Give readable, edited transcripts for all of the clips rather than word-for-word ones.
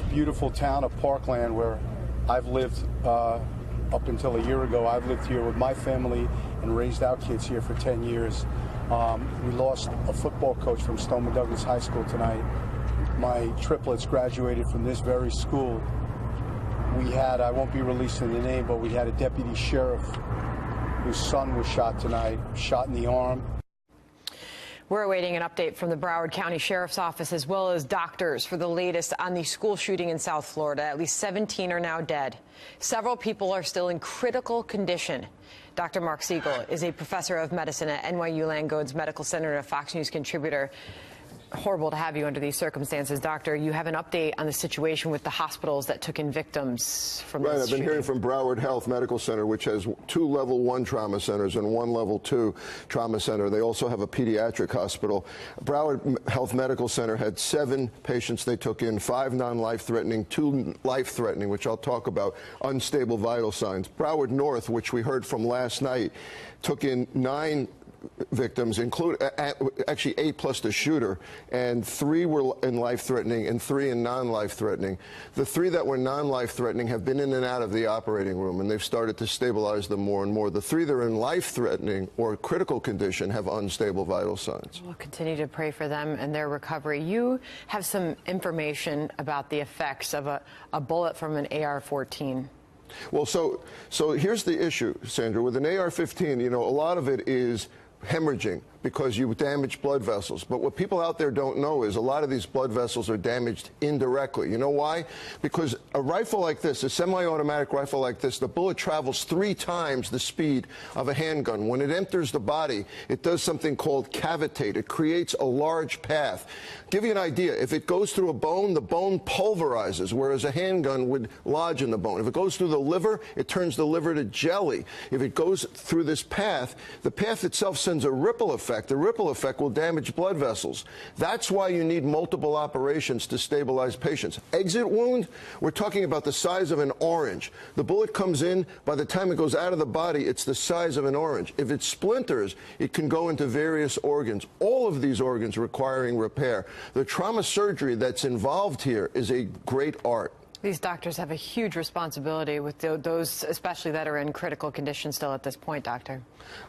beautiful town of Parkland, where I've lived up until a year ago. I've lived here with my family and raised our kids here for 10 years. We lost a football coach from Stoneman Douglas High School tonight. My triplets graduated from this very school. We had, I won't be releasing the name, but we had a deputy sheriff whose son was shot tonight, shot in the arm. We're awaiting an update from the Broward County Sheriff's Office as well as doctors for the latest on the school shooting in South Florida. At least 17 are now dead. Several people are still in critical condition. Dr. Marc Siegel is a professor of medicine at NYU Langone's Medical Center and a Fox News contributor. Horrible to have you under these circumstances, Doctor. You have an update on the situation with the hospitals that took in victims from this Right, I've been shooting. hearing from Broward Health Medical Center, which has 2 level 1 trauma centers and 1 level 2 trauma center. They also have a pediatric hospital. Broward Health Medical Center had 7 patients they took in, 5 non-life-threatening, 2 life-threatening, which I'll talk about, unstable vital signs. Broward North, which we heard from last night, took in 9 victims, actually 8 plus the shooter, and 3 were in life-threatening and 3 in non-life-threatening. The 3 that were non-life-threatening have been in and out of the operating room, and they've started to stabilize them more and more. The 3 that are in life-threatening or critical condition have unstable vital signs. We'll continue to pray for them and their recovery. You have some information about the effects of a bullet from an AR-14. Well, so here's the issue, Sandra. With an AR-15, you know, a lot of it is hemorrhaging because you damage blood vessels. But what people out there don't know is a lot of these blood vessels are damaged indirectly. You know why? Because a rifle like this, a semi-automatic rifle like this, the bullet travels 3 times the speed of a handgun. When it enters the body, it does something called cavitate. It creates a large path. Give you an idea, if it goes through a bone, the bone pulverizes, whereas a handgun would lodge in the bone. If it goes through the liver, it turns the liver to jelly. If it goes through this path, the path itself sends a ripple effect. The ripple effect will damage blood vessels. That's why you need multiple operations to stabilize patients. Exit wound, we're talking about the size of an orange. The bullet comes in, by the time it goes out of the body, it's the size of an orange. If it splinters, it can go into various organs, all of these organs requiring repair. The trauma surgery that's involved here is a great art. These doctors have a huge responsibility with those, especially that are in critical condition still at this point, Doctor.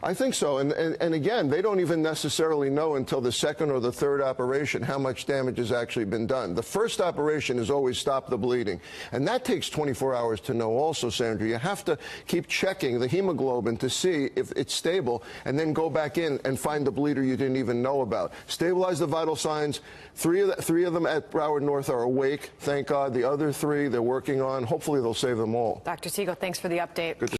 I think so. And again, they don't even necessarily know until the 2nd or the 3rd operation how much damage has actually been done. The first operation is always stop the bleeding. And that takes 24 hours to know also, Sandra. You have to keep checking the hemoglobin to see if it's stable and then go back in and find the bleeder you didn't even know about. Stabilize the vital signs. 3 of them at Broward North are awake, thank God. The other 3 they're working on. Hopefully they'll save them all. Dr. Siegel, thanks for the update. Good to